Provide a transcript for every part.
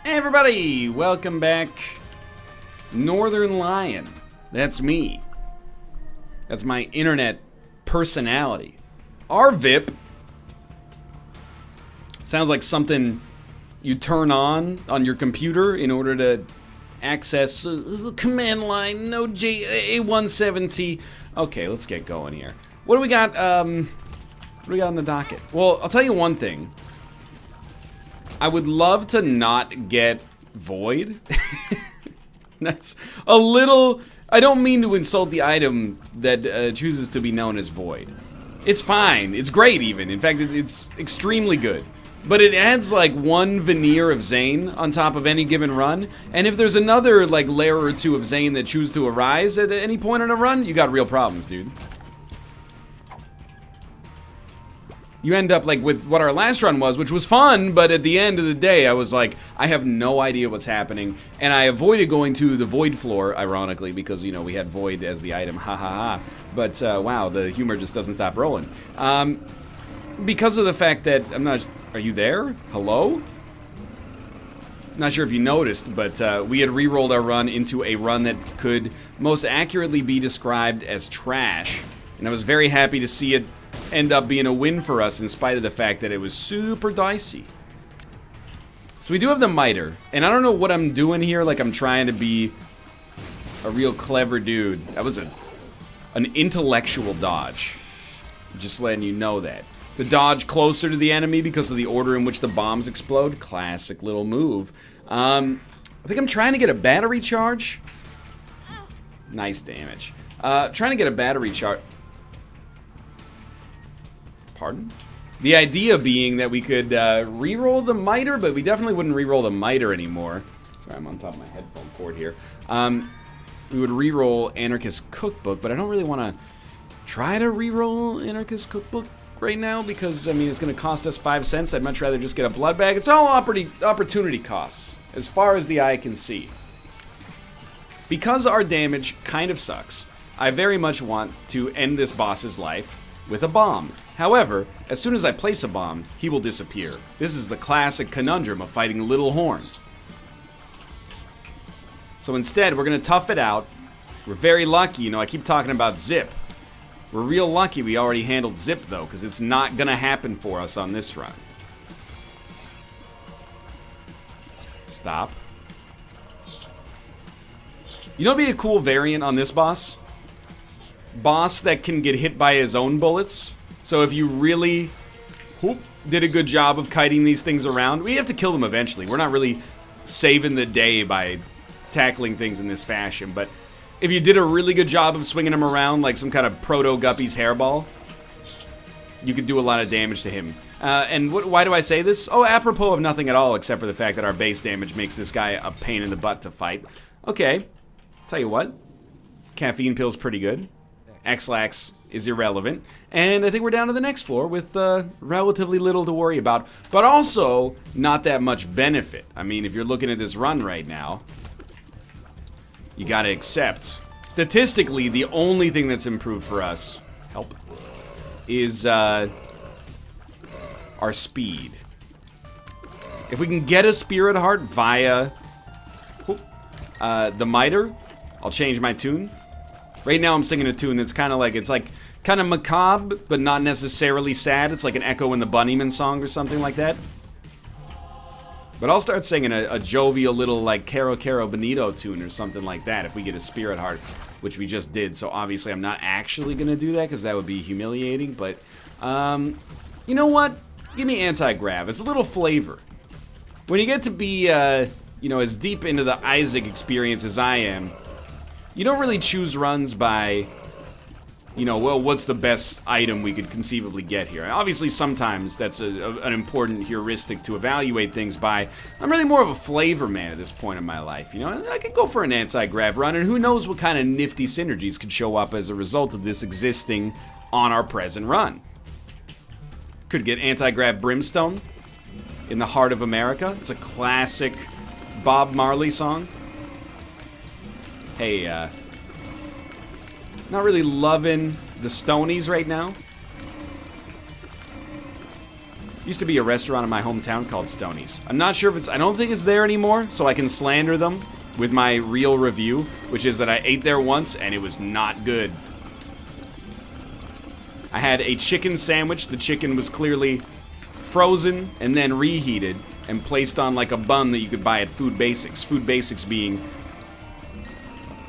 Hey everybody, welcome back. Northernlion. That's me. That's my internet personality. RVIP sounds like something you turn on your computer in order to access the command line. No A17T. Okay, let's get going here. What do we got? What do we got on the docket? Well, I'll tell you one thing. I would love to not get void. That's a little... I don't mean to insult the item that chooses to be known as void. It's fine. It's great even. In fact, it's extremely good. But it adds like one veneer of Zane on top of any given run. And if there's another like layer or two of Zane that choose to arise at any point in a run, you got real problems, dude. You end up like with what our last run was, which was fun, but at the end of the day, I was like, I have no idea what's happening. And I avoided going to the void floor, ironically, because, you know, we had void as the item, ha ha ha. But, wow, the humor just doesn't stop rolling. Because of the fact that, I'm not, are you there? Hello? Not sure if you noticed, but we had re-rolled our run into a run that could most accurately be described as trash. And I was very happy to see it end up being a win for us in spite of the fact that it was super dicey. So we do have the miter, and I don't know what I'm doing here, like I'm trying to be a real clever dude. That was an intellectual dodge. Just letting you know that. To dodge closer to the enemy because of the order in which the bombs explode. Classic little move. I think I'm trying to get a battery charge. Nice damage. Trying to get a battery charge. Pardon? The idea being that we could re-roll the miter, but we definitely wouldn't re-roll the miter anymore. Sorry, I'm on top of my headphone cord here. We would re-roll Anarchist Cookbook, but I don't really want to try to re-roll Anarchist Cookbook right now because, I mean, it's going to cost us 5 cents. I'd much rather just get a blood bag. It's all opportunity costs, as far as the eye can see. Because our damage kind of sucks, I very much want to end this boss's life with a bomb. However, as soon as I place a bomb, he will disappear. This is the classic conundrum of fighting Little Horn. So instead, we're gonna tough it out. We're very lucky, you know, I keep talking about Zip. We're real lucky we already handled Zip though, because it's not gonna happen for us on this run. Stop. You know what'd be a cool variant on this boss? Boss that can get hit by his own bullets. So if you really did a good job of kiting these things around, we have to kill them eventually. We're not really saving the day by tackling things in this fashion, but if you did a really good job of swinging him around like some kind of proto-Guppy's hairball, you could do a lot of damage to him. And why do I say this? Oh, apropos of nothing at all, except for the fact that our base damage makes this guy a pain in the butt to fight. Okay, tell you what, caffeine pill's pretty good. X-Lax is irrelevant. And I think we're down to the next floor with relatively little to worry about, but also not that much benefit. I mean, if you're looking at this run right now, you gotta accept, statistically, the only thing that's improved for us, is our speed. If we can get a Spirit Heart via the miter, I'll change my tune. Right now I'm singing a tune that's kind of like, it's like kind of macabre, but not necessarily sad. It's like an Echo and the Bunnymen song or something like that. But I'll start singing a jovial little like Caro Caro Bonito tune or something like that if we get a Spirit Heart, which we just did. So obviously I'm not actually going to do that because that would be humiliating. But you know what? Give me Anti-Grav. It's a little flavor. When you get to be, you know, as deep into the Isaac experience as I am, you don't really choose runs by, you know, well, what's the best item we could conceivably get here? Obviously, sometimes that's an important heuristic to evaluate things by. I'm really more of a flavor man at this point in my life, you know? I could go for an anti-grav run, and who knows what kind of nifty synergies could show up as a result of this existing on our present run. Could get anti-grav Brimstone in the heart of America. It's a classic Bob Marley song. Hey, not really loving the Stonys right now. Used to be a restaurant in my hometown called Stonys. I'm not sure if it's, I don't think it's there anymore, so I can slander them with my real review, which is that I ate there once and it was not good. I had a chicken sandwich. The chicken was clearly frozen and then reheated and placed on like a bun that you could buy at Food Basics. Food Basics being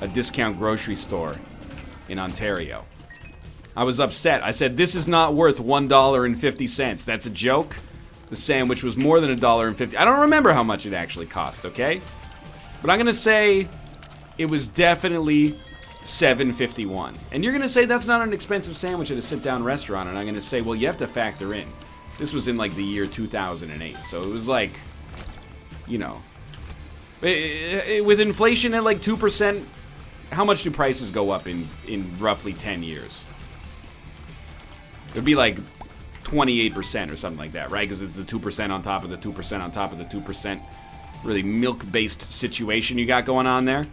a discount grocery store in Ontario. I was upset. I said, this is not worth $1.50. That's a joke. The sandwich was more than $1.50. I don't remember how much it actually cost, okay? But I'm gonna say it was definitely $7.51. And you're gonna say that's not an expensive sandwich at a sit-down restaurant, and I'm gonna say, well, you have to factor in. This was in like the year 2008, so it was like, you know, with inflation at like 2%, how much do prices go up in roughly 10 years? It'd be like 28% or something like that, right? Because it's the 2% on top of the 2% on top of the 2%. Really milk-based situation you got going on there.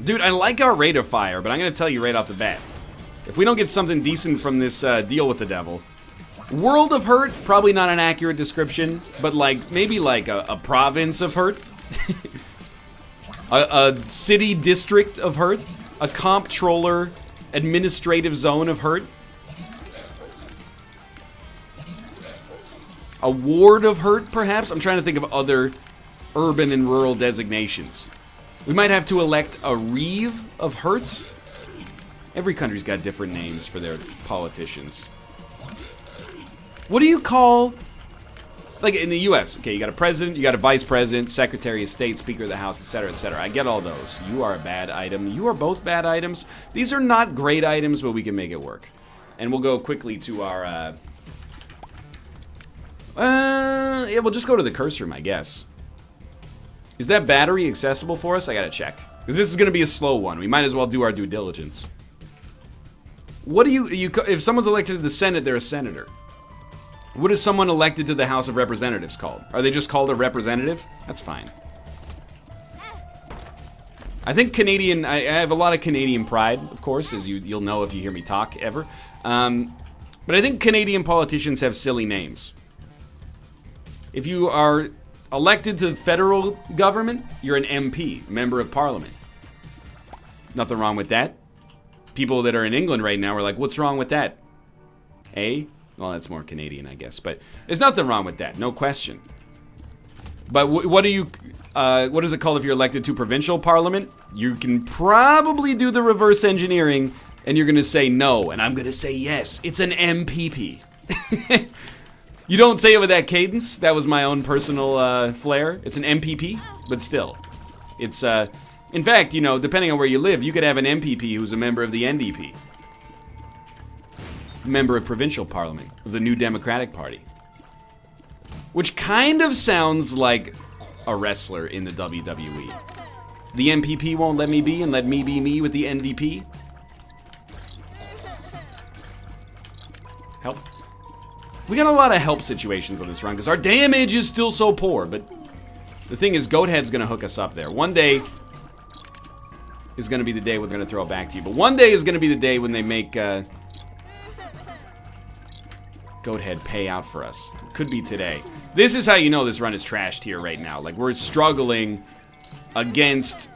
Dude, I like our rate of fire, but I'm going to tell you right off the bat. If we don't get something decent from this deal with the devil... World of Hurt, probably not an accurate description, but like, maybe like a province of Hurt. a city district of Hurt. A comptroller administrative zone of Hurt. A ward of Hurt, perhaps? I'm trying to think of other urban and rural designations. We might have to elect a reeve of Hurt. Every country's got different names for their politicians. What do you call... Like, in the U.S., okay, you got a president, you got a vice president, secretary of state, speaker of the house, etc., etc. I get all those. You are a bad item. You are both bad items. These are not great items, but we can make it work. And we'll go quickly to our, yeah, we'll just go to the curse room, I guess. Is that battery accessible for us? I gotta check. Because this is gonna be a slow one. We might as well do our due diligence. What do you if someone's elected to the Senate, they're a senator. What is someone elected to the House of Representatives called? Are they just called a representative? That's fine. I think Canadian, I have a lot of Canadian pride, of course, as you'll know if you hear me talk ever. But I think Canadian politicians have silly names. If you are elected to the federal government, you're an MP, member of parliament. Nothing wrong with that. People that are in England right now are like, what's wrong with that? Eh? Well, that's more Canadian, I guess, but there's nothing wrong with that, no question. But what is it called if you're elected to provincial parliament? You can probably do the reverse engineering, and you're gonna say no, and I'm gonna say yes. It's an MPP. You don't say it with that cadence. That was my own personal flair. It's an MPP, but still. It's, in fact, you know, depending on where you live, you could have an MPP who's a member of the NDP. Member of provincial parliament of the New Democratic Party. Which kind of sounds like a wrestler in the WWE. The MPP won't let me be and let me be me with the NDP. Help. We got a lot of help situations on this run because our damage is still so poor, but the thing is, Goathead's gonna hook us up there. One day is gonna be the day we're gonna throw it back to you, but one day is gonna be the day when they make Goathead pay out for us. Could be today. This is how you know this run is trashed here right now. Like, we're struggling against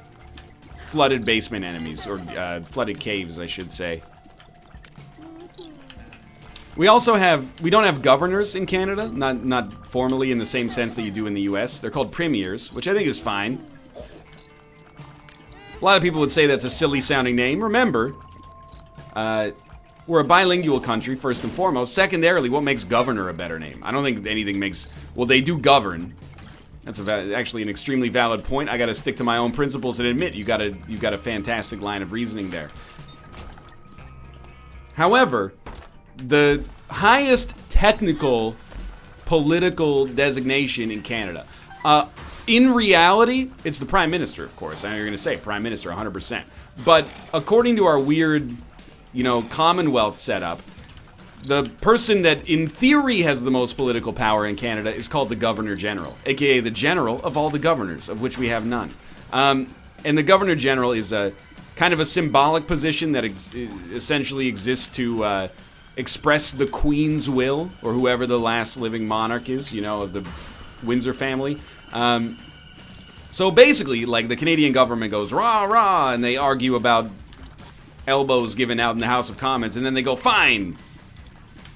flooded basement enemies, or flooded caves, I should say. We also have, we don't have governors in Canada, not formally in the same sense that you do in the US. They're called premiers, which I think is fine. A lot of people would say that's a silly sounding name. Remember, we're a bilingual country, first and foremost. Secondarily, what makes governor a better name? I don't think anything makes... Well, they do govern. That's actually an extremely valid point. I gotta stick to my own principles and admit you've got a fantastic line of reasoning there. However, the highest technical political designation in Canada, in reality, it's the Prime Minister, of course. I know you're gonna say Prime Minister 100%. But according to our weird... you know, Commonwealth setup, the person that in theory has the most political power in Canada is called the Governor General, aka the general of all the governors, of which we have none. And the Governor General is a kind of a symbolic position that essentially exists to express the Queen's will, or whoever the last living monarch is, you know, of the Windsor family. So basically, like, the Canadian government goes, rah, rah, and they argue about elbows given out in the House of Commons, and then they go, fine,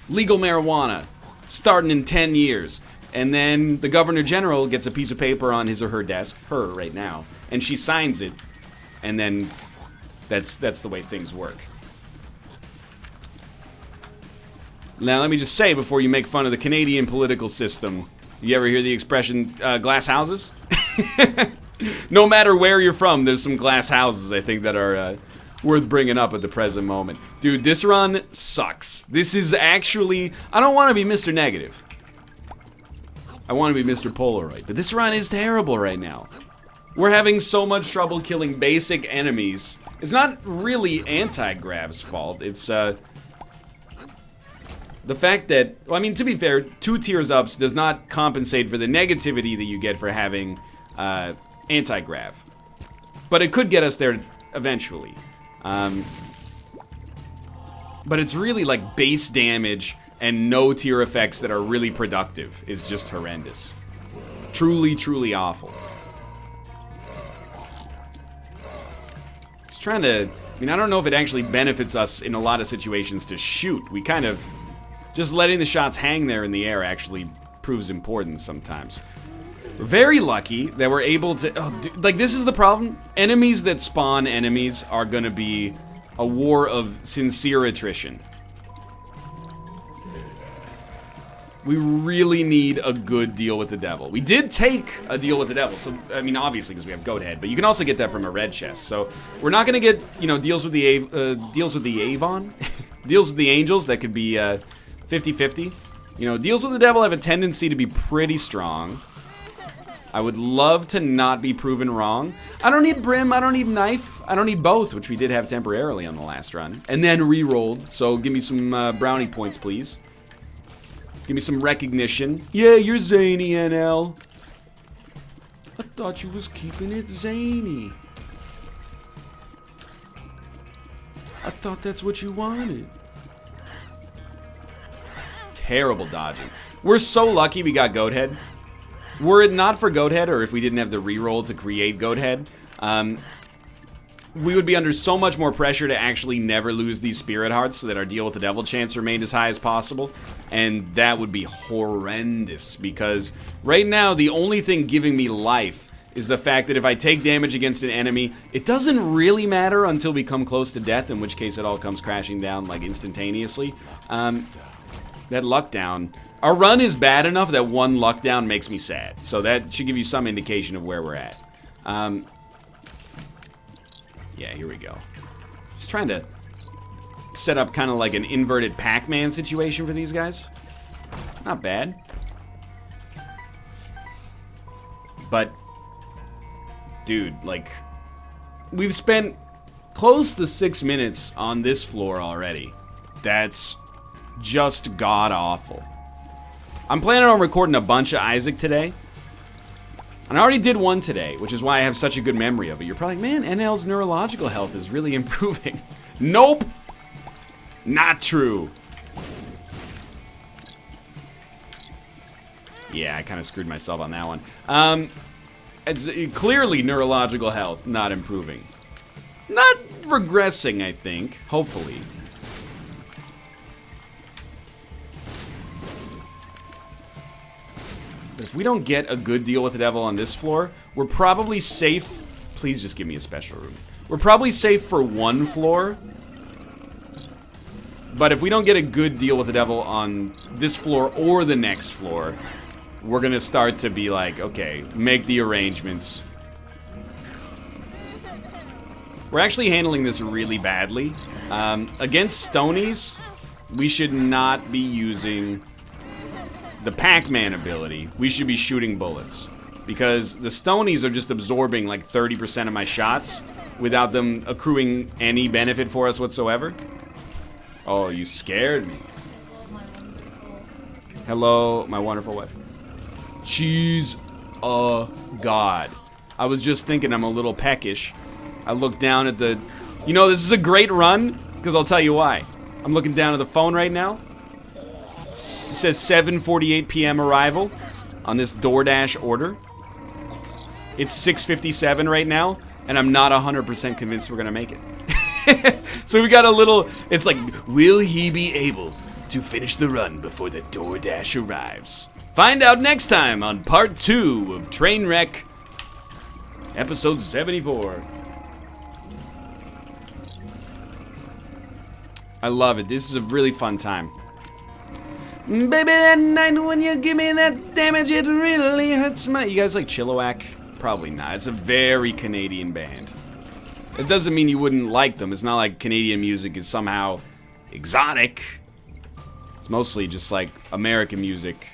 legal marijuana, starting in 10 years. And then the Governor General gets a piece of paper on his or her desk, her right now, and she signs it, and then that's the way things work. Now, let me just say, before you make fun of the Canadian political system, you ever hear the expression, glass houses? No matter where you're from, there's some glass houses, I think, that are worth bringing up at the present moment. Dude, this run sucks. This is actually... I don't want to be Mr. Negative. I want to be Mr. Polaroid. But this run is terrible right now. We're having so much trouble killing basic enemies. It's not really Antigrav's fault. It's, the fact that... Well, I mean, to be fair, 2 tiers ups does not compensate for the negativity that you get for having, Antigrav. But it could get us there eventually. But it's really like base damage and no tier effects that are really productive is just horrendous. Truly, truly awful. Just trying to... I mean, I don't know if it actually benefits us in a lot of situations to shoot. We kind of... Just letting the shots hang there in the air actually proves important sometimes. We're very lucky that we're able to... Oh, dude, like, this is the problem. Enemies that spawn enemies are gonna be a war of sincere attrition. We really need a good deal with the devil. We did take a deal with the devil, so, I mean, obviously, because we have Goat Head, but you can also get that from a red chest. So, we're not gonna get, you know, deals with the Avon? Deals with the angels that could be, 50-50. You know, deals with the devil have a tendency to be pretty strong. I would love to not be proven wrong. I don't need Brim, I don't need Knife, I don't need both, which we did have temporarily on the last run. And then re-rolled, so give me some brownie points, please. Give me some recognition. Yeah, you're zany, NL. I thought you was keeping it zany. I thought that's what you wanted. Terrible dodging. We're so lucky we got Goat Head. Were it not for Goat Head, or if we didn't have the reroll to create Goat Head, we would be under so much more pressure to actually never lose these Spirit Hearts so that our deal with the devil chance remained as high as possible. And that would be horrendous, because right now the only thing giving me life is the fact that if I take damage against an enemy, it doesn't really matter until we come close to death, in which case it all comes crashing down like instantaneously. That luck down... Our run is bad enough that one luck down makes me sad. So that should give you some indication of where we're at. Yeah, here we go. Just trying to set up kind of like an inverted Pac-Man situation for these guys. Not bad. But, dude, like, we've spent close to 6 minutes on this floor already. That's just god-awful. I'm planning on recording a bunch of Isaac today. And I already did one today, which is why I have such a good memory of it. You're probably like, man, NL's neurological health is really improving. Nope! Not true. Yeah, I kind of screwed myself on that one. It's clearly neurological health not improving. Not regressing, I think. Hopefully. But if we don't get a good deal with the devil on this floor, we're probably safe. Please just give me a special room. We're probably safe for one floor. But if we don't get a good deal with the devil on this floor or the next floor, we're gonna start to be like, okay, make the arrangements. We're actually handling this really badly. Against Stonys, we should not be using the Pac-Man ability. We should be shooting bullets, because the Stonys are just absorbing like 30% of my shots without them accruing any benefit for us whatsoever. Oh, you scared me. Hello, my wonderful wife. She's a god. I was just thinking I'm a little peckish. I looked down at the... You know, this is a great run, because I'll tell you why. I'm looking down at the phone right now. It says 7:48 p.m. arrival on this DoorDash order. It's 6:57 right now, and I'm not 100% convinced we're gonna make it. So we got a little, it's like, will he be able to finish the run before the DoorDash arrives? Find out next time on part 2 of Trainwreck, episode 74. I love it. This is a really fun time. Baby, that night when you give me that damage, it really hurts my... You guys like Chilliwack? Probably not. It's a very Canadian band. It doesn't mean you wouldn't like them. It's not like Canadian music is somehow exotic. It's mostly just like American music.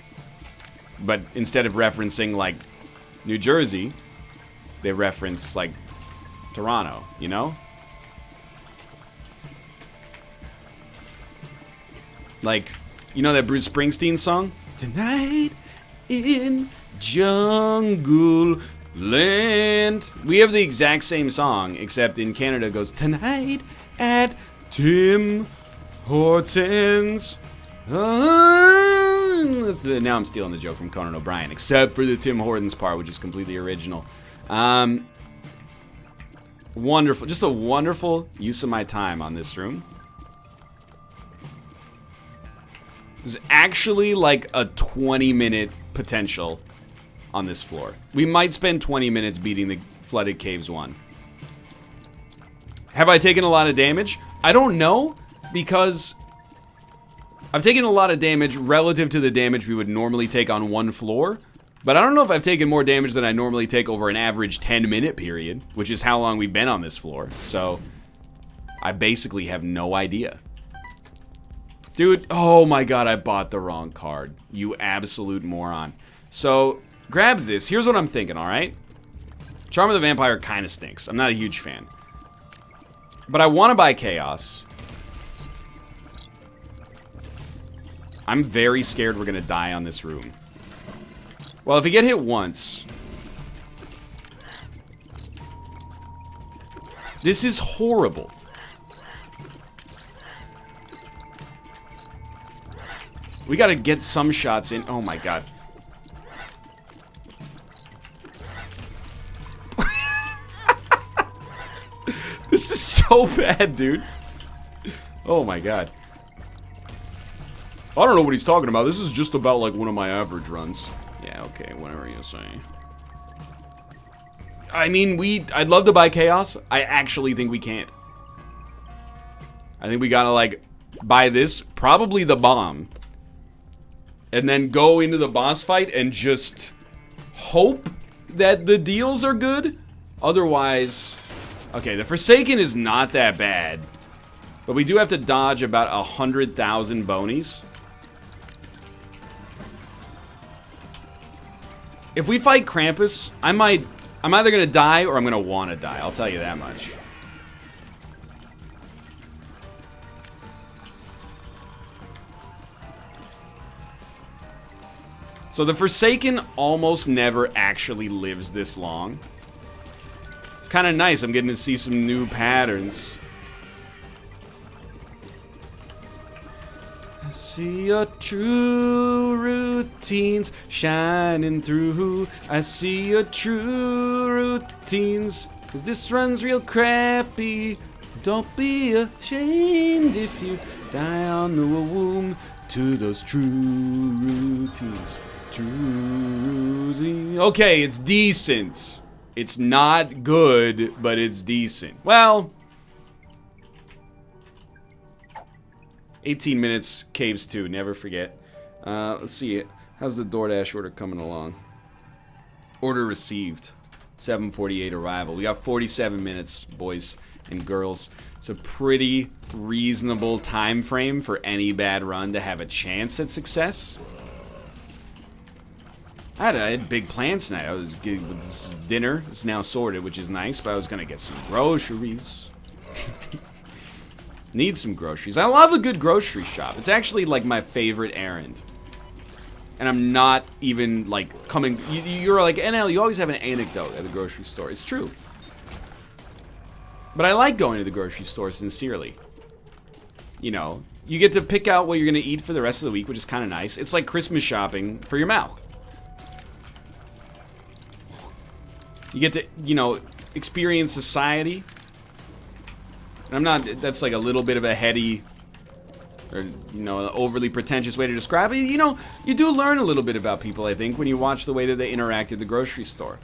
But instead of referencing like New Jersey, they reference like Toronto, you know? Like, you know that Bruce Springsteen song? Tonight in Jungle Land. We have the exact same song, except in Canada it goes, tonight at Tim Hortons. Now I'm stealing the joke from Conan O'Brien, except for the Tim Hortons part, which is completely original. Wonderful. Just a wonderful use of my time on this room. There's actually like a 20-minute potential on this floor. We might spend 20 minutes beating the Flooded Caves 1. Have I taken a lot of damage? I don't know, because I've taken a lot of damage relative to the damage we would normally take on one floor, but I don't know if I've taken more damage than I normally take over an average 10-minute period, which is how long we've been on this floor. So I basically have no idea. Dude, oh my god, I bought the wrong card. You absolute moron. So, grab this. Here's what I'm thinking, alright? Charm of the Vampire kind of stinks. I'm not a huge fan. But I want to buy Chaos. I'm very scared we're going to die on this room. Well, if we get hit once... This is horrible. We gotta get some shots in. Oh my god. This is so bad, dude. Oh my god. I don't know what he's talking about. This is just about like one of my average runs. Yeah, okay, whatever you say. I mean, I'd love to buy Chaos. I actually think we can't. I think we gotta like buy this, probably the bomb. And then go into the boss fight and just hope that the deals are good. Otherwise... Okay, the Forsaken is not that bad. But we do have to dodge about 100,000 bonies. If we fight Krampus, I'm either going to die or I'm going to want to die. I'll tell you that much. So the Forsaken almost never actually lives this long. It's kind of nice. I'm getting to see some new patterns. I see your true routines shining through. I see your true routines. 'Cause this run's real crappy. Don't be ashamed if you die on the womb to those true routines. Okay, it's decent. It's not good, but it's decent. Well, 18 minutes, Caves 2, never forget. Let's see it. How's the DoorDash order coming along? Order received. 7:48 arrival. We got 47 minutes, boys and girls. It's a pretty reasonable time frame for any bad run to have a chance at success. I had big plans tonight. I was getting this dinner. It's now sorted, which is nice, but I was gonna get some groceries. Need some groceries. I love a good grocery shop. It's actually like my favorite errand. And I'm not even like coming. You're like, NL, you always have an anecdote at the grocery store. It's true. But I like going to the grocery store sincerely. You know, You get to pick out what you're going to eat for the rest of the week, which is kind of nice. It's like Christmas shopping for your mouth. You get to, you know, experience society. And I'm not, that's like a little bit of a heady, or, you know, an overly pretentious way to describe it. You know, you do learn a little bit about people, I think, when you watch the way that they interact at the grocery store.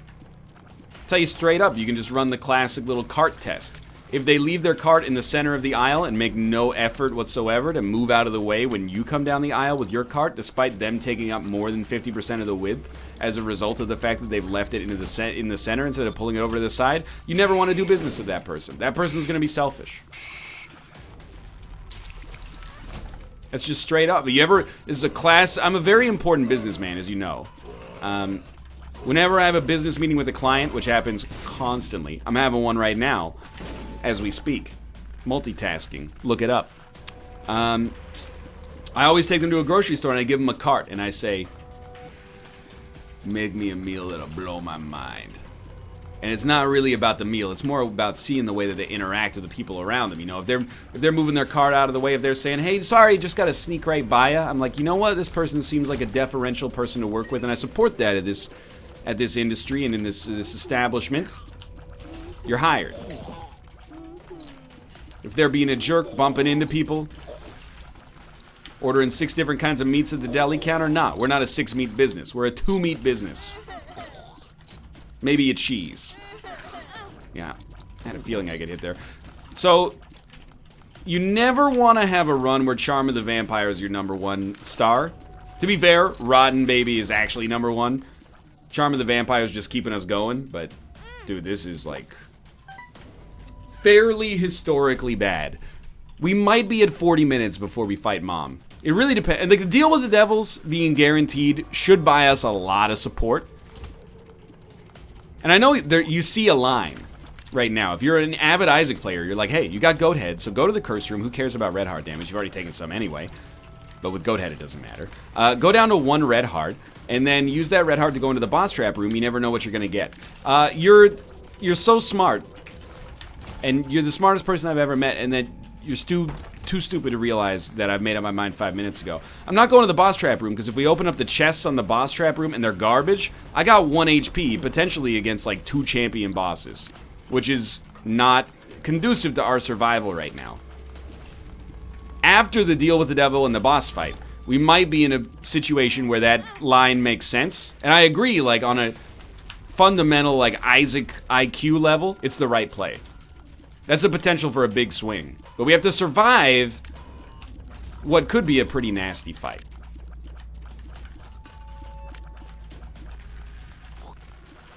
Tell you straight up, you can just run the classic little cart test. If they leave their cart in the center of the aisle and make no effort whatsoever to move out of the way when you come down the aisle with your cart, despite them taking up more than 50% of the width as a result of the fact that they've left it in the center instead of pulling it over to the side, you never want to do business with that person. That person's going to be selfish. That's just straight up. This is a class, I'm a very important businessman, as you know. Whenever I have a business meeting with a client, which happens constantly, I'm having one right now, as we speak. Multitasking. Look it up. I always take them to a grocery store and I give them a cart and I say, make me a meal that'll blow my mind. And it's not really about the meal. It's more about seeing the way that they interact with the people around them. You know, if they're moving their cart out of the way, if they're saying, hey, sorry, just got to sneak right by ya. I'm like, you know what? This person seems like a deferential person to work with, and I support that at this industry and in this establishment. You're hired. If they're being a jerk, bumping into people, ordering 6 different kinds of meats at the deli counter, nah, we're not a 6-meat business. We're a 2-meat business. Maybe a cheese. Yeah, I had a feeling I could hit there. So, you never want to have a run where Charm of the Vampire is your #1 star. To be fair, Rotten Baby is actually #1. Charm of the Vampire is just keeping us going, but, dude, this is like fairly historically bad. We might be at 40 minutes before we fight Mom. It really depends. And like, the deal with the Devils being guaranteed should buy us a lot of support. And I know you see a line right now. If you're an avid Isaac player, you're like, hey, you got Goat Head, so go to the Curse Room. Who cares about Red Heart damage? You've already taken some anyway. But with Goat Head, it doesn't matter. Go down to 1 Red Heart, and then use that Red Heart to go into the Boss Trap Room. You never know what you're going to get. You're so smart. And you're the smartest person I've ever met, and that you're too stupid to realize that I've made up my mind 5 minutes ago. I'm not going to the Boss Trap Room, because if we open up the chests on the Boss Trap Room and they're garbage, I got 1 HP, potentially against like 2 champion bosses, which is not conducive to our survival right now. After the deal with the devil and the boss fight, we might be in a situation where that line makes sense. And I agree, like on a fundamental like Isaac IQ level, it's the right play. That's a potential for a big swing. But we have to survive what could be a pretty nasty fight.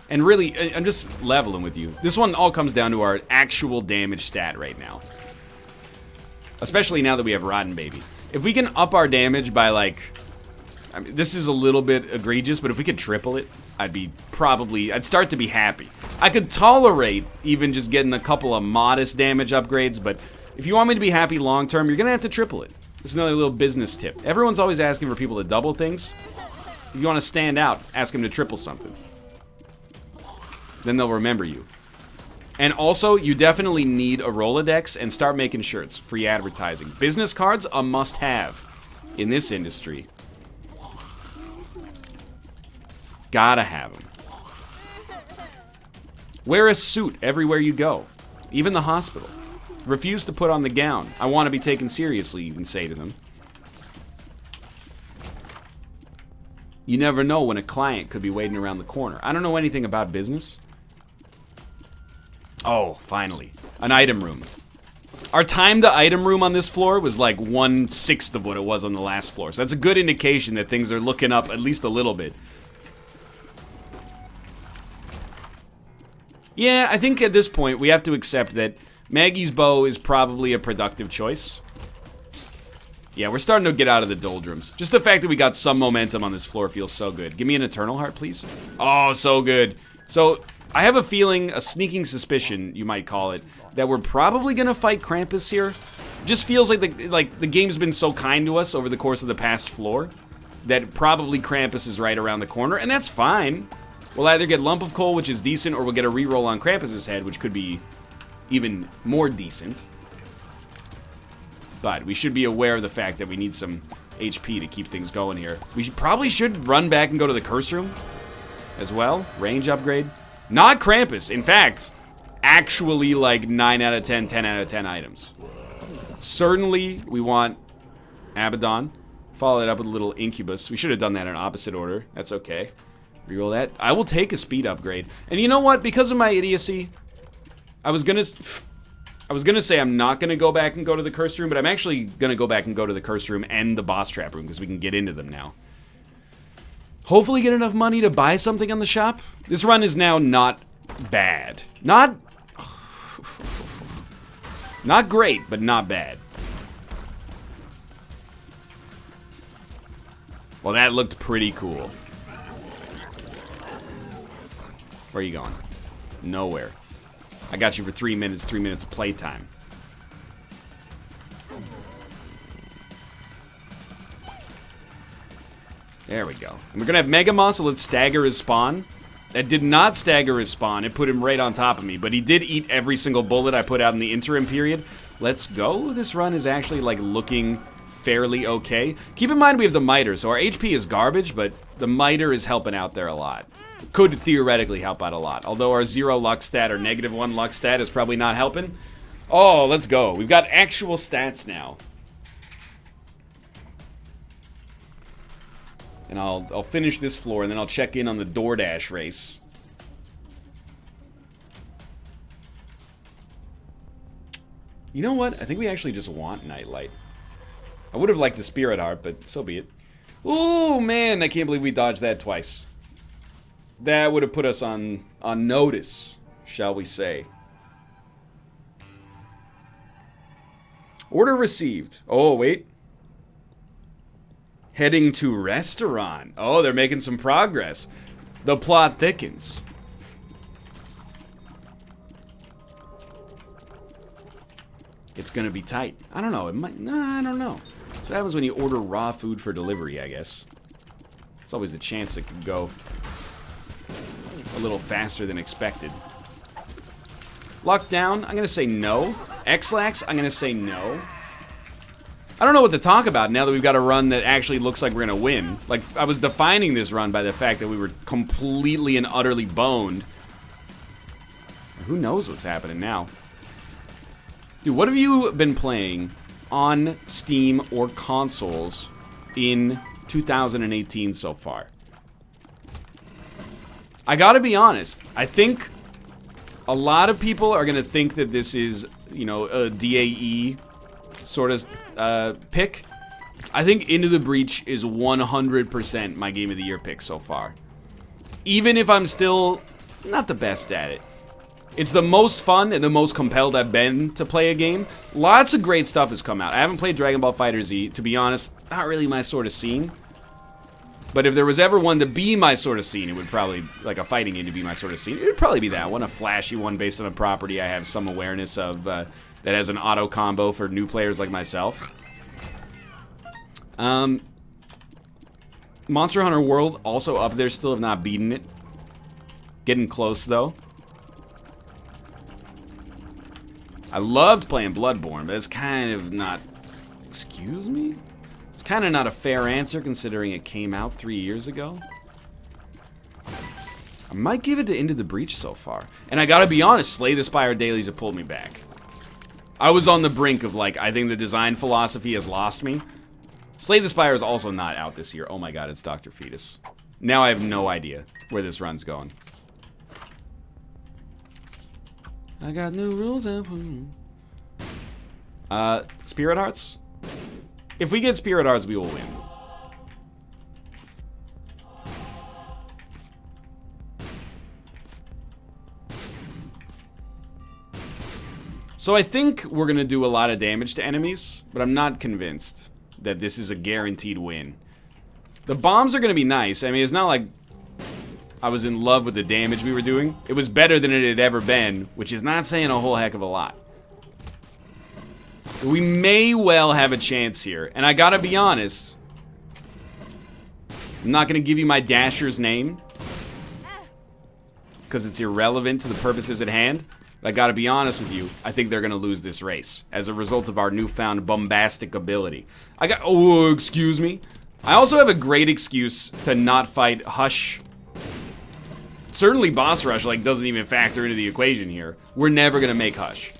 And really, I'm just leveling with you. This one all comes down to our actual damage stat right now. Especially now that we have Rotten Baby. If we can up our damage by like... I mean, this is a little bit egregious, but if we could triple it, I'd start to be happy. I could tolerate even just getting a couple of modest damage upgrades, but if you want me to be happy long term, you're gonna have to triple it. This is another little business tip. Everyone's always asking for people to double things. If you want to stand out, ask them to triple something. Then they'll remember you. And also, you definitely need a Rolodex and start making shirts. Free advertising. Business cards, a must-have in this industry. Gotta have them. Wear a suit everywhere you go. Even the hospital. Refuse to put on the gown. I want to be taken seriously, you can say to them. You never know when a client could be waiting around the corner. I don't know anything about business. Oh, finally. An item room. Our time to item room on this floor was like 1/6 of what it was on the last floor. So that's a good indication that things are looking up at least a little bit. Yeah, I think at this point we have to accept that Maggie's bow is probably a productive choice. Yeah, we're starting to get out of the doldrums. Just the fact that we got some momentum on this floor feels so good. Give me an Eternal Heart, please. Oh, so good. So, I have a feeling, a sneaking suspicion, you might call it, that we're probably gonna fight Krampus here. Just feels like the game's been so kind to us over the course of the past floor that probably Krampus is right around the corner, and that's fine. We'll either get Lump of Coal, which is decent, or we'll get a reroll on Krampus's head, which could be even more decent. But we should be aware of the fact that we need some HP to keep things going here. We probably should run back and go to the curse room as well. Range upgrade. Not Krampus. In fact, actually like 9 out of 10, 10 out of 10 items. Certainly, we want Abaddon. Follow it up with a little Incubus. We should have done that in opposite order. That's okay. Reroll that. I will take a speed upgrade. And you know what? Because of my idiocy, I was gonna say I'm not gonna go back and go to the curse room, but I'm actually gonna go back and go to the curse room and the boss trap room because we can get into them now. Hopefully get enough money to buy something on the shop. This run is now not bad. Not great, but not bad. Well, that looked pretty cool. Where are you going? Nowhere. I got you for 3 minutes, 3 minutes of playtime. There we go. And we're gonna have Megamon, so let's stagger his spawn. That did not stagger his spawn. It put him right on top of me, but he did eat every single bullet I put out in the interim period. Let's go. This run is actually, like, looking fairly okay. Keep in mind we have the miter, so our HP is garbage, but the miter is helping out there a lot. Could theoretically help out a lot, although our 0 luck stat or -1 luck stat is probably not helping. Oh, let's go. We've got actual stats now. And I'll finish this floor, and then I'll check in on the DoorDash race. You know what? I think we actually just want Nightlight. I would have liked the Spirit Heart, but so be it. Oh man, I can't believe we dodged that twice. That would have put us on notice, shall we say. Order received. Oh, wait. Heading to restaurant. Oh, they're making some progress. The plot thickens. It's gonna be tight. I don't know. It might. Nah, I don't know. That's what happens when you order raw food for delivery, I guess. It's always a chance it could go a little faster than expected. Lockdown, I'm gonna say no. X-Lax, I'm gonna say no. I don't know what to talk about now that we've got a run that actually looks like we're gonna win. Like, I was defining this run by the fact that we were completely and utterly boned. Who knows what's happening now? Dude, what have you been playing on Steam or consoles in 2018 so far? I gotta be honest, I think a lot of people are gonna think that this is, you know, a DAE sort of pick. I think Into the Breach is 100% my Game of the Year pick so far. Even if I'm still not the best at it. It's the most fun and the most compelled I've been to play a game. Lots of great stuff has come out. I haven't played Dragon Ball FighterZ, to be honest, not really my sort of scene. But if there was ever one to be my sort of scene, it would probably, like a fighting game to be my sort of scene, it would probably be that one, a flashy one based on a property I have some awareness of, that has an auto combo for new players like myself. Monster Hunter World, also up there, still have not beaten it. Getting close, though. I loved playing Bloodborne, but it's kind of not... Excuse me? It's kind of not a fair answer considering it came out 3 years ago. I might give it to Into the Breach so far. And I gotta be honest, Slay the Spire dailies have pulled me back. I was on the brink of, like, I think the design philosophy has lost me. Slay the Spire is also not out this year. Oh my god, it's Dr. Fetus. Now I have no idea where this run's going. I got new rules out. Spirit Hearts? If we get Spirit Hearts, we will win. So I think we're gonna do a lot of damage to enemies, but I'm not convinced that this is a guaranteed win. The bombs are gonna be nice. I mean, it's not like I was in love with the damage we were doing. It was better than it had ever been, which is not saying a whole heck of a lot. We may well have a chance here, and I gotta be honest, I'm not gonna give you my Dasher's name, because it's irrelevant to the purposes at hand. But I gotta be honest with you, I think they're gonna lose this race as a result of our newfound bombastic ability. Oh, excuse me. I also have a great excuse to not fight Hush. Certainly Boss Rush, like, doesn't even factor into the equation here. We're never gonna make Hush.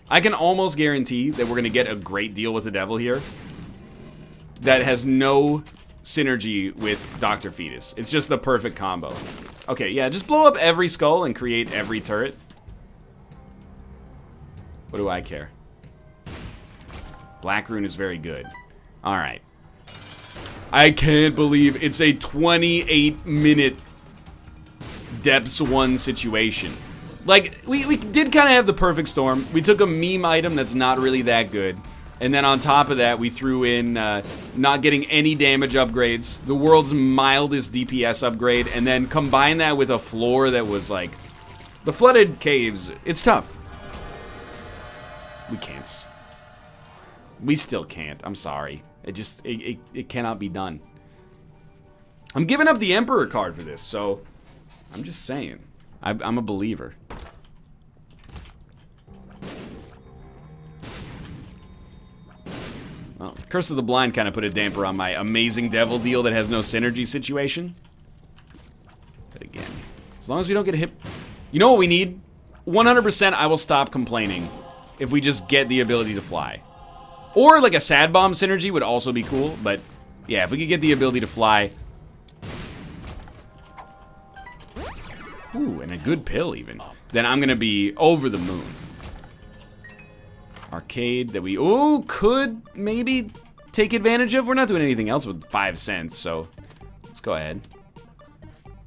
I can almost guarantee that we're gonna get a great deal with the Devil here that has no synergy with Dr. Fetus. It's just the perfect combo. Okay, yeah, just blow up every skull and create every turret. What do I care? Black Rune is very good. Alright. I can't believe it's a 28-minute Depths 1 situation. Like, we did kind of have the perfect storm. We took a meme item that's not really that good. And then on top of that, we threw in not getting any damage upgrades, the world's mildest DPS upgrade, and then combine that with a floor that was like, the flooded caves. It's tough. We can't. We still can't. I'm sorry. It cannot be done. I'm giving up the Emperor card for this, so I'm just saying. I'm a believer. Well, Curse of the Blind kind of put a damper on my amazing devil deal that has no synergy situation. But again, as long as we don't get hit... You know what we need? 100% I will stop complaining if we just get the ability to fly. Or like a Sad Bomb synergy would also be cool, but yeah, if we could get the ability to fly. Ooh, and a good pill even. Then I'm gonna be over the moon. Arcade that we, ooh, could maybe take advantage of. We're not doing anything else with 5 cents, so let's go ahead.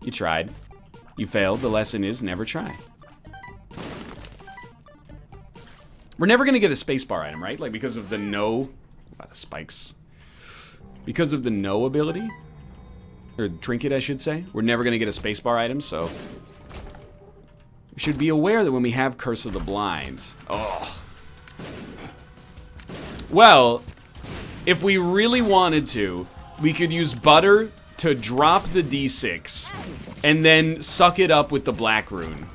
You tried. You failed. The lesson is never try. We're never gonna get a spacebar item, right? Like because of the no, the spikes. Because of the no ability, or trinket, I should say. We're never gonna get a spacebar item, so we should be aware that when we have Curse of the Blind, oh. Well, if we really wanted to, we could use Butter to drop the D6 and then suck it up with the Black Rune.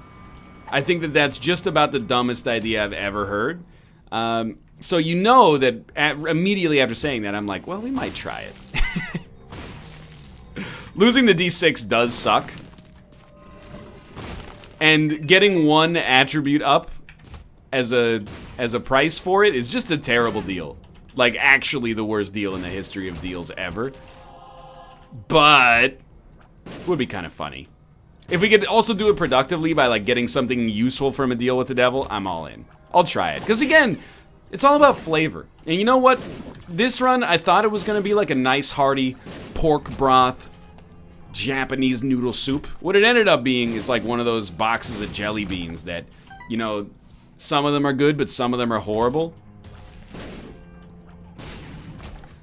I think that that's just about the dumbest idea I've ever heard. So you know that immediately after saying that, I'm like, well, we might try it. Losing the D6 does suck. And getting one attribute up as a price for it is just a terrible deal. Like, actually the worst deal in the history of deals ever. But would be kind of funny. If we could also do it productively by like getting something useful from a deal with the devil, I'm all in. I'll try it. Because again, it's all about flavor. And you know what? This run, I thought it was going to be like a nice hearty pork broth Japanese noodle soup. What it ended up being is like one of those boxes of jelly beans that, you know, some of them are good, but some of them are horrible.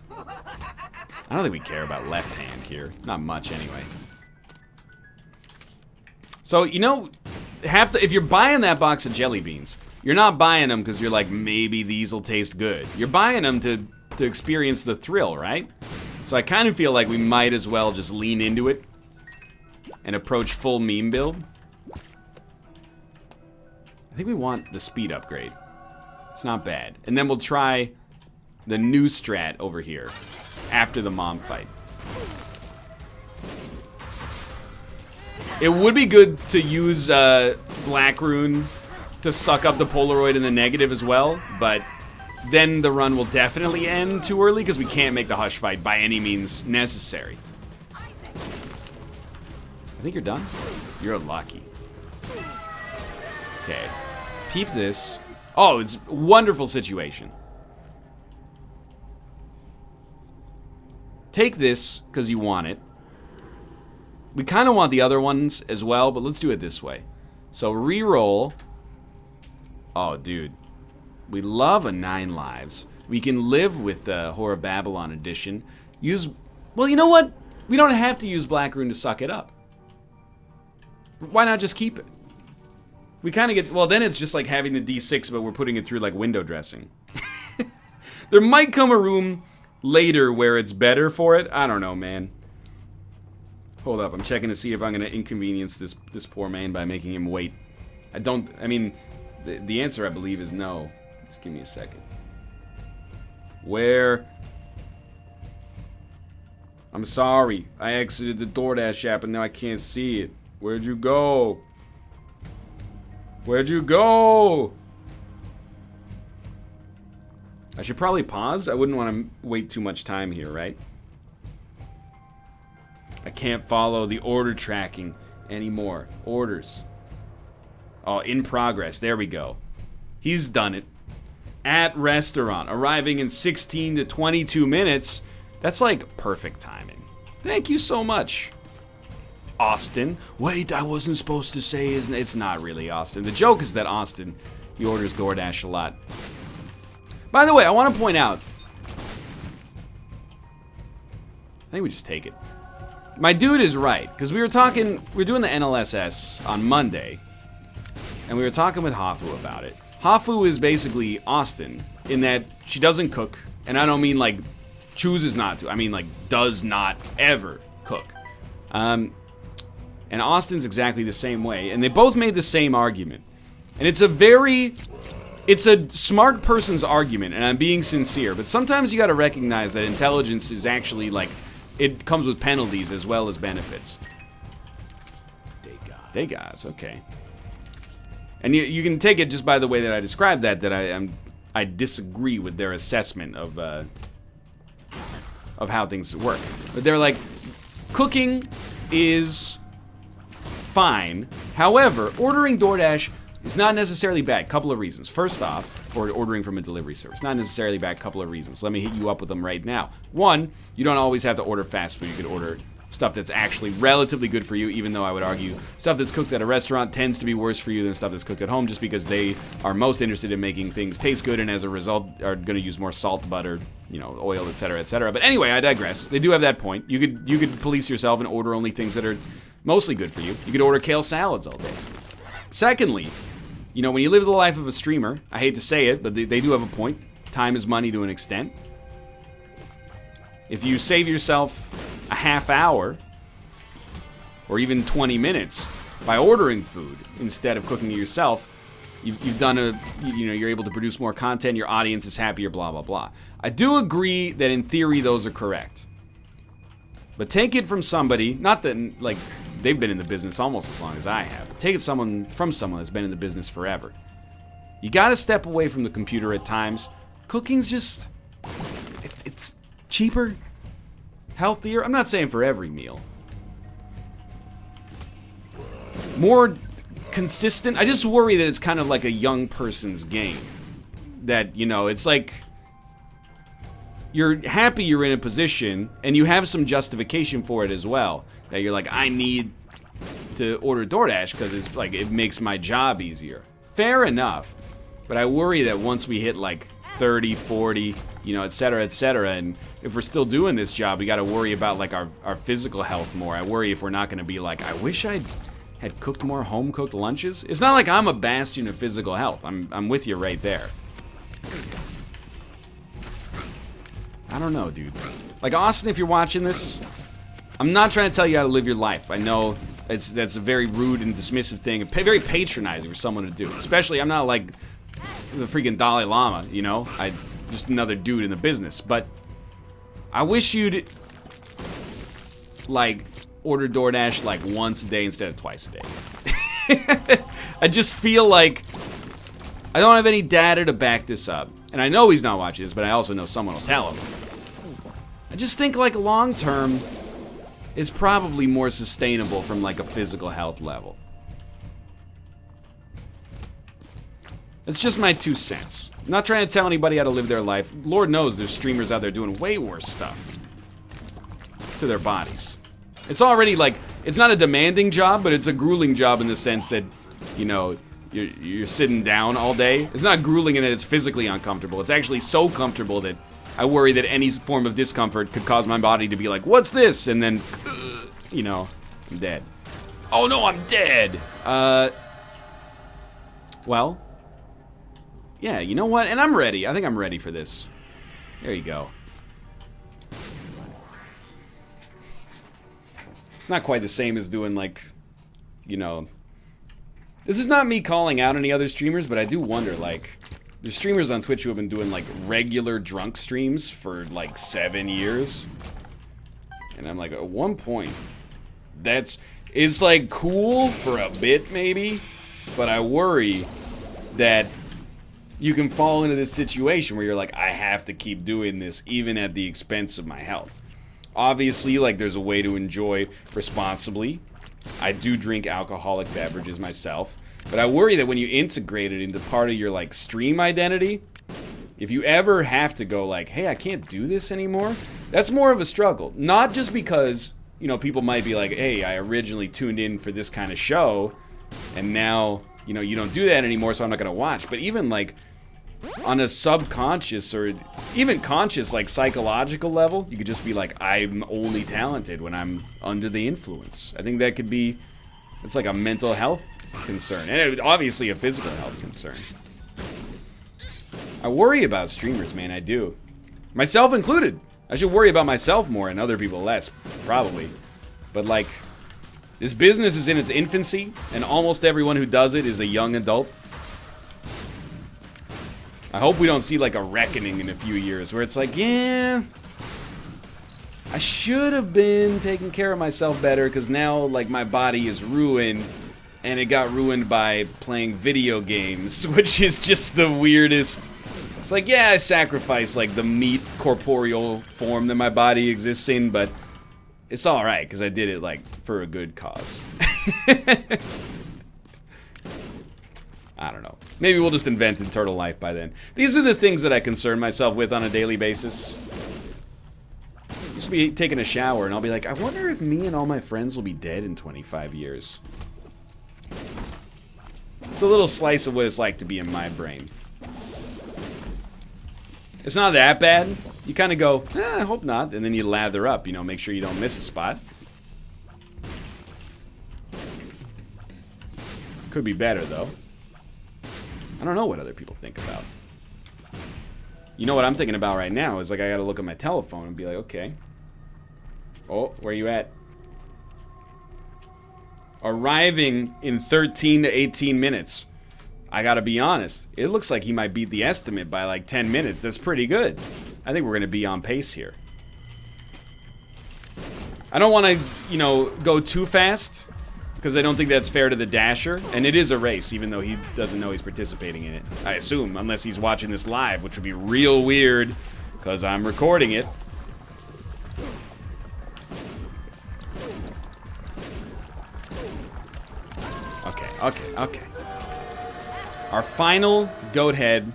I don't think we care about left hand here. Not much anyway. So, you know, if you're buying that box of jelly beans, you're not buying them because you're like, maybe these will taste good. You're buying them to experience the thrill, right? So I kind of feel like we might as well just lean into it and approach full meme build. I think we want the speed upgrade. It's not bad. And then we'll try the new strat over here after the mom fight. It would be good to use Black Rune to suck up the Polaroid in the negative as well, but then the run will definitely end too early because we can't make the Hush fight by any means necessary. I think you're done. You're lucky. Okay. Peep this. Oh, it's a wonderful situation. Take this because you want it. We kind of want the other ones as well, but let's do it this way. So re-roll. Oh, dude. We love a 9 lives. We can live with the Horror Babylon edition. Use... Well, you know what? We don't have to use Black Rune to suck it up. Why not just keep it? We kind of get... Well, then it's just like having the D6, but we're putting it through like window dressing. There might come a room later where it's better for it. I don't know, man. Hold up. I'm checking to see if I'm going to inconvenience this poor man by making him wait I mean, the answer, I believe, is no. Just give me a second. Where? I'm sorry. I exited the DoorDash app and now I can't see it. Where'd you go? Where'd you go? I should probably pause. I wouldn't want to wait too much time here, right? I can't follow the order tracking anymore. Orders. Oh, in progress. There we go. He's done it. At restaurant. Arriving in 16 to 22 minutes. That's like perfect timing. Thank you so much. Austin. Wait, I wasn't supposed to say his name. It's not really Austin. The joke is that Austin, he orders DoorDash a lot. By the way, I want to point out. I think we just take it. My dude is right, because we were doing the NLSS on Monday, and we were talking with Hafu about it. Hafu is basically Austin, in that she doesn't cook, and I don't mean like chooses not to, I mean like does not ever cook. And Austin's exactly the same way, and they both made the same argument. And it's a smart person's argument, and I'm being sincere, but sometimes you gotta recognize that intelligence is actually like, it comes with penalties as well as benefits. Degas, okay. And you can take it just by the way that I described that I disagree with their assessment of how things work. But they're like, cooking is fine. However, ordering DoorDash is not necessarily bad. Couple of reasons. First off, or ordering from a delivery service, not necessarily bad. Couple of reasons. Let me hit you up with them right now. One, you don't always have to order fast food. You can order stuff that's actually relatively good for you, even though I would argue stuff that's cooked at a restaurant tends to be worse for you than stuff that's cooked at home, just because they are most interested in making things taste good, and as a result are going to use more salt, butter, you know, oil, etc., etc. But anyway, I digress. They do have that point. You could police yourself and order only things that are mostly good for you. You could order kale salads all day. Secondly, you know, when you live the life of a streamer, I hate to say it, but they do have a point. Time is money to an extent. If you save yourself a half hour, or even 20 minutes, by ordering food instead of cooking it yourself, you've done you're able to produce more content, your audience is happier, blah, blah, blah. I do agree that in theory those are correct. But take it from somebody, not that, like, they've been in the business almost as long as I have. Take it from someone that's been in the business forever. You gotta step away from the computer at times. Cooking's just, it's cheaper, healthier. I'm not saying for every meal. More consistent. I just worry that it's kind of like a young person's game. That, you know, it's like you're happy you're in a position and you have some justification for it as well. That you're like, I need to order DoorDash because it's like, it makes my job easier. Fair enough. But I worry that once we hit like 30, 40, you know, etc., and if we're still doing this job, we got to worry about like our physical health more. I worry if we're not going to be like, I wish I had cooked more home-cooked lunches. It's not like I'm a bastion of physical health. I'm with you right there. I don't know, dude. Like, Austin, if you're watching this, I'm not trying to tell you how to live your life. I know that's a very rude and dismissive thing, very patronizing for someone to do. Especially, I'm not like the freaking Dalai Lama, you know? I'm just another dude in the business. But I wish you'd, like, order DoorDash like once a day instead of twice a day. I just feel like I don't have any data to back this up. And I know he's not watching this, but I also know someone will tell him. I just think like long term is probably more sustainable from like a physical health level. It's just my 2 cents. I'm not trying to tell anybody how to live their life. Lord knows there's streamers out there doing way worse stuff to their bodies. It's already like, it's not a demanding job, but it's a grueling job in the sense that, you know, you're sitting down all day. It's not grueling in that it's physically uncomfortable. It's actually so comfortable that I worry that any form of discomfort could cause my body to be like, what's this? And then, you know, I'm dead. Oh no, I'm dead! Well, yeah, you know what? And I'm ready. I think I'm ready for this. There you go. It's not quite the same as doing, like, you know, This is not me calling out any other streamers, but I do wonder, like, there's streamers on Twitch who have been doing, like, regular drunk streams for, like, 7 years. And I'm like, at one point, it's, like, cool for a bit, maybe, but I worry that you can fall into this situation where you're like, I have to keep doing this, even at the expense of my health. Obviously, like, there's a way to enjoy responsibly. I do drink alcoholic beverages myself, but I worry that when you integrate it into part of your, like, stream identity, if you ever have to go like, hey, I can't do this anymore, that's more of a struggle. Not just because, you know, people might be like, hey, I originally tuned in for this kind of show, and now, you know, you don't do that anymore, so I'm not gonna watch. But even, like, on a subconscious or even conscious, like, psychological level, you could just be like, I'm only talented when I'm under the influence. I think that could be, it's like a mental health concern, and obviously a physical health concern. I worry about streamers, man, I do. Myself included. I should worry about myself more and other people less, probably. But, like, this business is in its infancy, and almost everyone who does it is a young adult. I hope we don't see, like, a reckoning in a few years where it's like, yeah, I should have been taking care of myself better because now, like, my body is ruined, and it got ruined by playing video games, which is just the weirdest. It's like, yeah, I sacrificed, like, the meat corporeal form that my body exists in, but it's alright because I did it, like, for a good cause. I don't know. Maybe we'll just invent Turtle Life by then. These are the things that I concern myself with on a daily basis. Just be taking a shower and I'll be like, I wonder if me and all my friends will be dead in 25 years. It's a little slice of what it's like to be in my brain. It's not that bad. You kind of go, I hope not, and then you lather up, you know, make sure you don't miss a spot. Could be better, though. I don't know what other people think about. You know what I'm thinking about right now is, like, I gotta look at my telephone and be like, okay. Oh, where you at? Arriving in 13 to 18 minutes. I gotta be honest. It looks like he might beat the estimate by, like, 10 minutes. That's pretty good. I think we're gonna be on pace here. I don't want to, you know, go too fast, because I don't think that's fair to the Dasher. And it is a race, even though he doesn't know he's participating in it. I assume, unless he's watching this live, which would be real weird, because I'm recording it. Okay. Our final goat head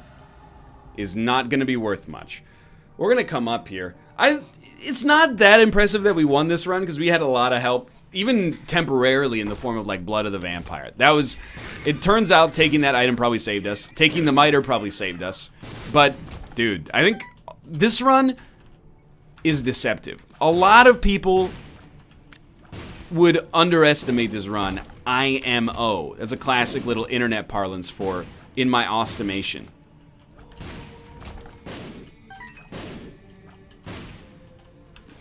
is not going to be worth much. We're going to come up here. It's not that impressive that we won this run, because we had a lot of help. Even temporarily in the form of, like, Blood of the Vampire. That was, it turns out taking that item probably saved us. Taking the miter probably saved us. But, dude, I think this run is deceptive. A lot of people would underestimate this run. IMO. That's a classic little internet parlance for in my estimation.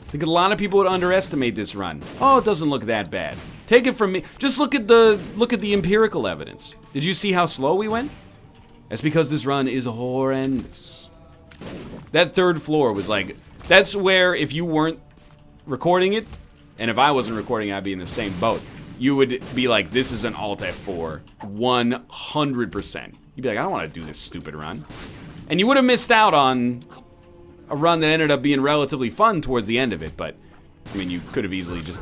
I think a lot of people would underestimate this run. Oh, it doesn't look that bad. Take it from me. Just look at the empirical evidence. Did you see how slow we went? That's because this run is horrendous. That third floor was like, that's where if you weren't recording it, and if I wasn't recording, I'd be in the same boat. You would be like, this is an Alt F4, 100%. You'd be like, I don't want to do this stupid run. And you would have missed out on a run that ended up being relatively fun towards the end of it, but I mean, you could have easily just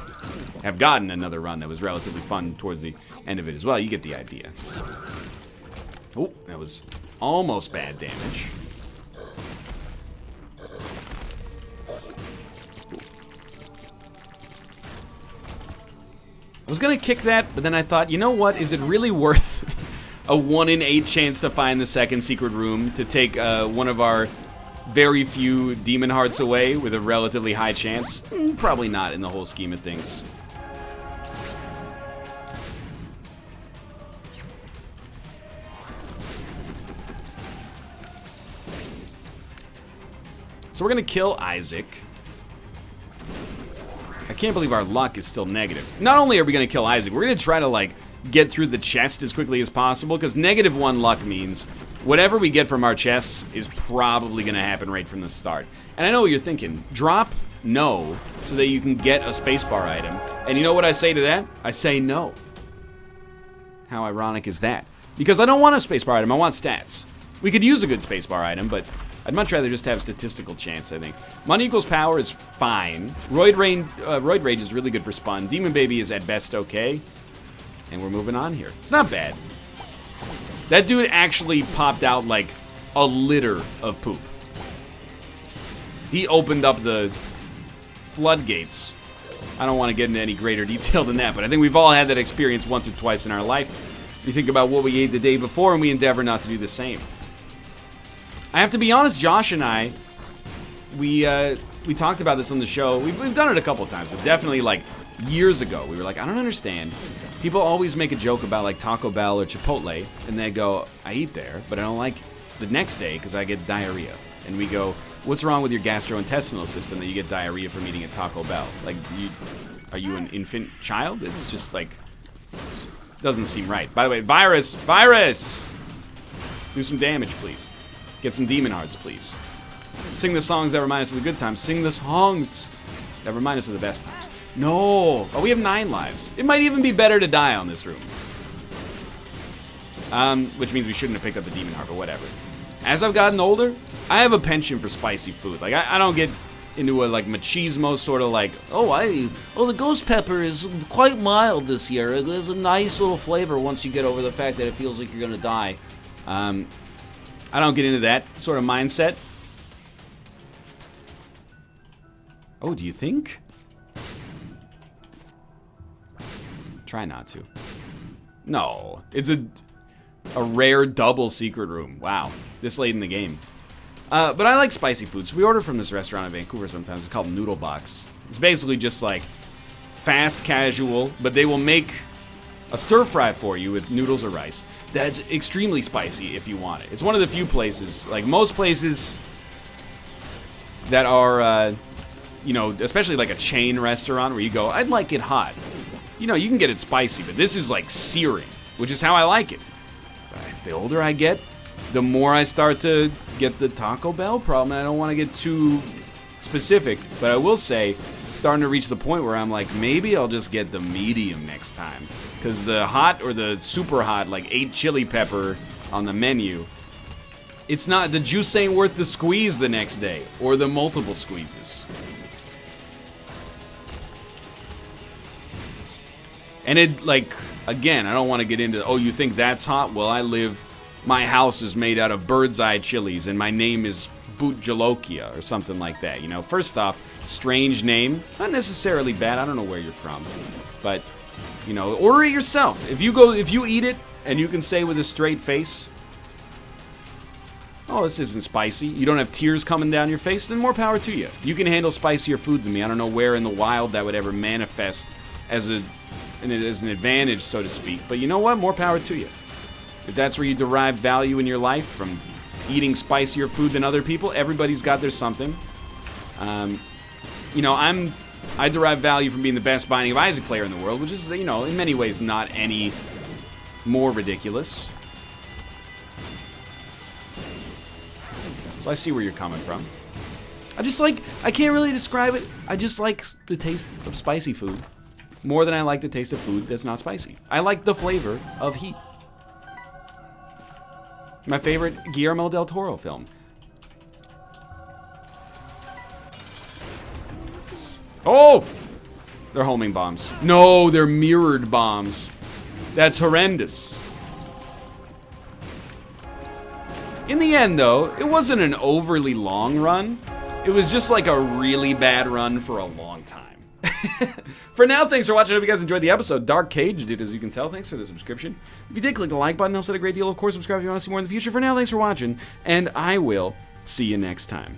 have gotten another run that was relatively fun towards the end of it as well. You get the idea. Oh, that was almost bad damage. I was gonna kick that, but then I thought, you know what? Is it really worth a 1 in 8 chance to find the second secret room to take one of our very few demon hearts away with a relatively high chance? Probably not in the whole scheme of things. So we're gonna kill Isaac. I can't believe our luck is still negative. Not only are we gonna kill Isaac, we're gonna try to, like, get through the chest as quickly as possible, because -1 luck means whatever we get from our chests is probably going to happen right from the start. And I know what you're thinking. Drop no so that you can get a spacebar item. And you know what I say to that? I say no. How ironic is that? Because I don't want a spacebar item, I want stats. We could use a good spacebar item, but I'd much rather just have statistical chance, I think. Money equals power is fine. Roid Rage is really good for spawn. Demon Baby is at best okay. And we're moving on here. It's not bad. That dude actually popped out like a litter of poop. He opened up the floodgates. I don't want to get into any greater detail than that, but I think we've all had that experience once or twice in our life. We think about what we ate the day before and we endeavor not to do the same. I have to be honest, Josh and I, we talked about this on the show. We've done it a couple times, but definitely like years ago, we were like, I don't understand. People always make a joke about like Taco Bell or Chipotle, and they go, I eat there, but I don't like the next day because I get diarrhea. And we go, what's wrong with your gastrointestinal system that you get diarrhea from eating at Taco Bell? Like, are you an infant child? It's just like, doesn't seem right. By the way, virus! Do some damage, please. Get some demon hearts, please. Sing the songs that remind us of the good times. Sing the songs that remind us of the best times. No! Oh, we have 9 lives. It might even be better to die on this room. Which means we shouldn't have picked up the demon heart, but whatever. As I've gotten older, I have a penchant for spicy food. Like, I don't get into a, like, machismo sort of like, oh, the ghost pepper is quite mild this year. It has a nice little flavor once you get over the fact that it feels like you're gonna die. I don't get into that sort of mindset. Oh, do you think? Try not to. No, it's a rare double secret room. Wow, this late in the game. But I like spicy food, so we order from this restaurant in Vancouver sometimes. It's called Noodle Box. It's basically just like fast casual, but they will make a stir fry for you with noodles or rice. That's extremely spicy if you want it. It's one of the few places, like most places that are, you know, especially like a chain restaurant where you go, I'd like it hot. You know, you can get it spicy, but this is like searing, which is how I like it. The older I get, the more I start to get the Taco Bell problem. I don't want to get too specific, but I will say, starting to reach the point where I'm like, maybe I'll just get the medium next time. Because the hot or the super hot, like 8 chili pepper on the menu, it's not, the juice ain't worth the squeeze the next day, or the multiple squeezes. And it, like, again, I don't want to get into, oh, you think that's hot? Well, my house is made out of bird's eye chilies, and my name is Boot Jalokia, or something like that, you know? First off, strange name, not necessarily bad, I don't know where you're from, but, you know, order it yourself. If you eat it, and you can say with a straight face, oh, this isn't spicy, you don't have tears coming down your face, then more power to you. You can handle spicier food than me. I don't know where in the wild that would ever manifest as an advantage, so to speak, but you know what? More power to you. If that's where you derive value in your life, from eating spicier food than other people, everybody's got their something. You know, I derive value from being the best Binding of Isaac player in the world, which is, you know, in many ways not any more ridiculous. So I see where you're coming from. I can't really describe it. I just like the taste of spicy food more than I like the taste of food that's not spicy. I like the flavor of heat. My favorite Guillermo del Toro film. Oh! They're homing bombs. No, they're mirrored bombs. That's horrendous. In the end, though, it wasn't an overly long run. It was just like a really bad run for a long time. For now, thanks for watching. I hope you guys enjoyed the episode. Dark Cage did, as you can tell. Thanks for the subscription. If you did, click the like button. It helps out a great deal. Of course, subscribe if you want to see more in the future. For now, thanks for watching, and I will see you next time.